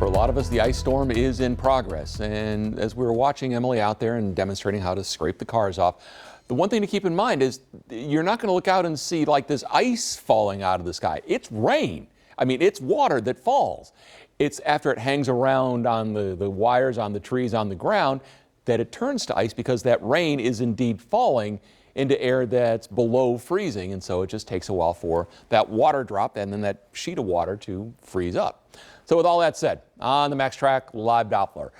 For a lot of us, the ice storm is in progress. And as we were watching Emily out there and demonstrating how to scrape the cars off, the one thing to keep in mind is you're not going to look out and see like this ice falling out of the sky. It's rain. I mean, it's water that falls. It's after it hangs around on the wires, on the trees, on the ground, that it turns to ice because that rain is indeed falling into air that's below freezing. And so it just takes a while for that water drop and then that sheet of water to freeze up. So with all that said, on the MaxTrack Live Doppler,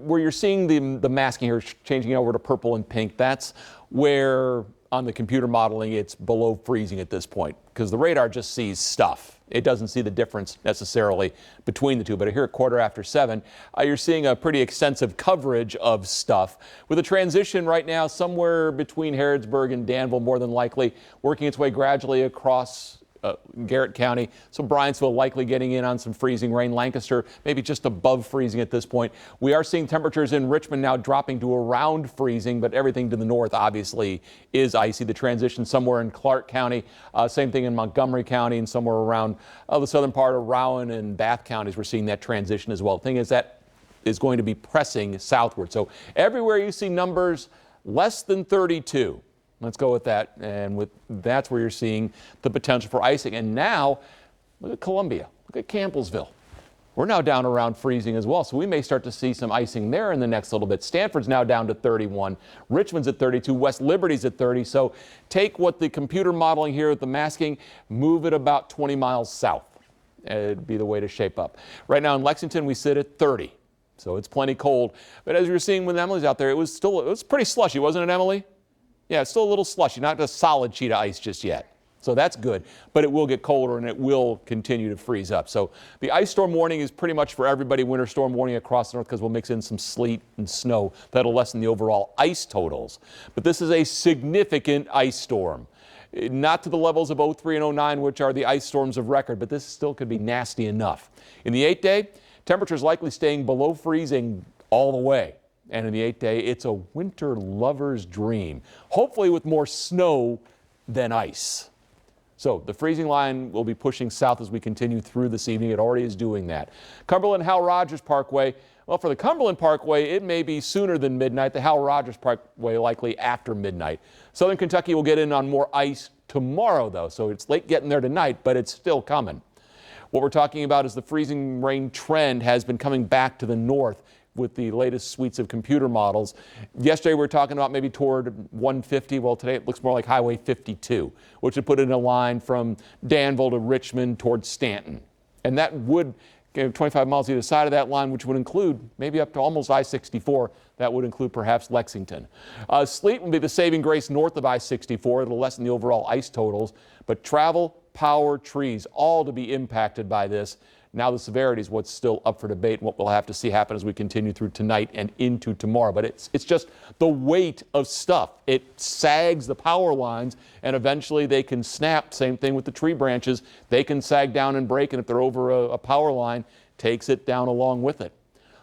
where you're seeing the masking here changing over to purple and pink, that's where on the computer modeling it's below freezing at this point because the radar just sees stuff. It doesn't see the difference necessarily between the two. But here at 7:15, you're seeing a pretty extensive coverage of stuff with a transition right now somewhere between Harrodsburg and Danville, more than likely, working its way gradually across Garrett County. So Bryantsville likely getting in on some freezing rain. Lancaster maybe just above freezing at this point. We are seeing temperatures in Richmond now dropping to around freezing, but everything to the north obviously is icy. The transition somewhere in Clark County, same thing in Montgomery County and somewhere around the southern part of Rowan and Bath counties. We're seeing that transition as well. The thing is that is going to be pressing southward. So everywhere you see numbers less than 32. Let's go with that, and that's where you're seeing the potential for icing. And now, look at Columbia, look at Campbellsville. We're now down around freezing as well, so we may start to see some icing there in the next little bit. Stanford's now down to 31, Richmond's at 32, West Liberty's at 30. So take what the computer modeling here with the masking, move it about 20 miles south. It'd be the way to shape up. Right now in Lexington, we sit at 30, so it's plenty cold. But as you were seeing when Emily's out there, it was pretty slushy, wasn't it, Emily? Yeah, it's still a little slushy, not a solid sheet of ice just yet. So that's good, but it will get colder and it will continue to freeze up. So the ice storm warning is pretty much for everybody. Winter storm warning across the north because we'll mix in some sleet and snow. That'll lessen the overall ice totals. But this is a significant ice storm. Not to the levels of 03 and 09, which are the ice storms of record, but this still could be nasty enough. In the 8-day, temperatures likely staying below freezing all the way. And in the 8-day, it's a winter lover's dream, hopefully with more snow than ice. So the freezing line will be pushing south as we continue through this evening. It already is doing that. Cumberland Hal Rogers Parkway. Well, for the Cumberland Parkway, it may be sooner than midnight. The Hal Rogers Parkway likely after midnight. Southern Kentucky will get in on more ice tomorrow, though, so it's late getting there tonight, but it's still coming. What we're talking about is the freezing rain trend has been coming back to the north with the latest suites of computer models. Yesterday we were talking about maybe toward 150. Well, today it looks more like Highway 52, which would put it in a line from Danville to Richmond towards Stanton. And that would give 25 miles either side of that line, which would include maybe up to almost I-64. That would include perhaps Lexington. Sleet will be the saving grace north of I-64. It'll lessen the overall ice totals. But travel, power, trees, all to be impacted by this. Now the severity is what's still up for debate and what we'll have to see happen as we continue through tonight and into tomorrow. But it's just the weight of stuff. It sags the power lines and eventually they can snap. Same thing with the tree branches. They can sag down and break, and if they're over a power line, takes it down along with it.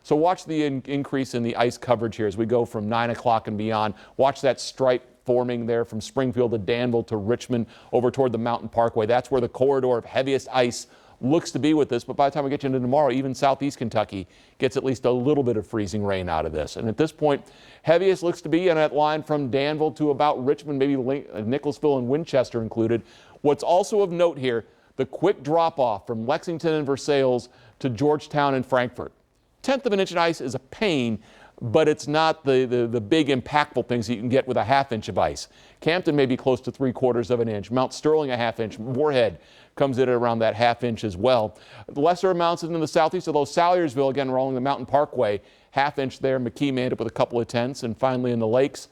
So watch the increase in the ice coverage here as we go from 9 o'clock and beyond. Watch that stripe forming there from Springfield to Danville to Richmond over toward the Mountain Parkway. That's where the corridor of heaviest ice looks to be with this, but by the time we get you into tomorrow, even southeast Kentucky gets at least a little bit of freezing rain out of this. And at this point, heaviest looks to be in that line from Danville to about Richmond, maybe Nicholasville and Winchester included. What's also of note here, the quick drop-off from Lexington and Versailles to Georgetown and Frankfort. 1/10 of an inch of ice is a pain, but it's not the big impactful things that you can get with a 1/2 inch of ice. Campton may be close to 3/4 of an inch. Mount Sterling a 1/2 inch. Moorhead comes in at around that 1/2 inch as well. Lesser amounts in the southeast, although Salyersville, again, we're along the Mountain Parkway, 1/2 inch there. McKee may end up with a couple of tenths. And finally in the lakes,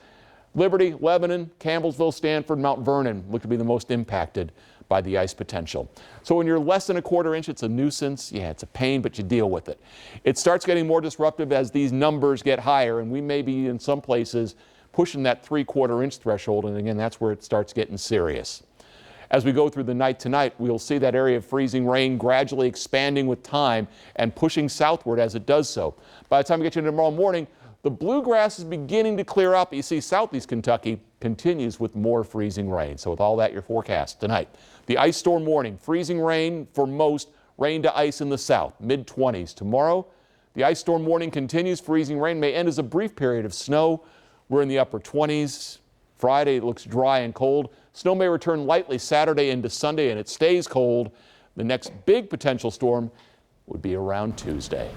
Liberty, Lebanon, Campbellsville, Stanford, Mount Vernon look to be the most impacted by the ice potential. So when you're less than 1/4 inch, it's a nuisance. Yeah, it's a pain, but you deal with it. It starts getting more disruptive as these numbers get higher, and we may be in some places pushing that 3/4 inch threshold, and again, that's where it starts getting serious. As we go through the night tonight, we'll see that area of freezing rain gradually expanding with time and pushing southward as it does so. By the time we get you into tomorrow morning, the bluegrass is beginning to clear up. You see southeast Kentucky continues with more freezing rain. So with all that, your forecast tonight. The ice storm warning, freezing rain for most, Rain to ice in the south, mid-20s. Tomorrow, the ice storm warning continues. Freezing rain may end as a brief period of snow. We're in the upper 20s. Friday, it looks dry and cold. Snow may return lightly Saturday into Sunday, and it stays cold. The next big potential storm would be around Tuesday.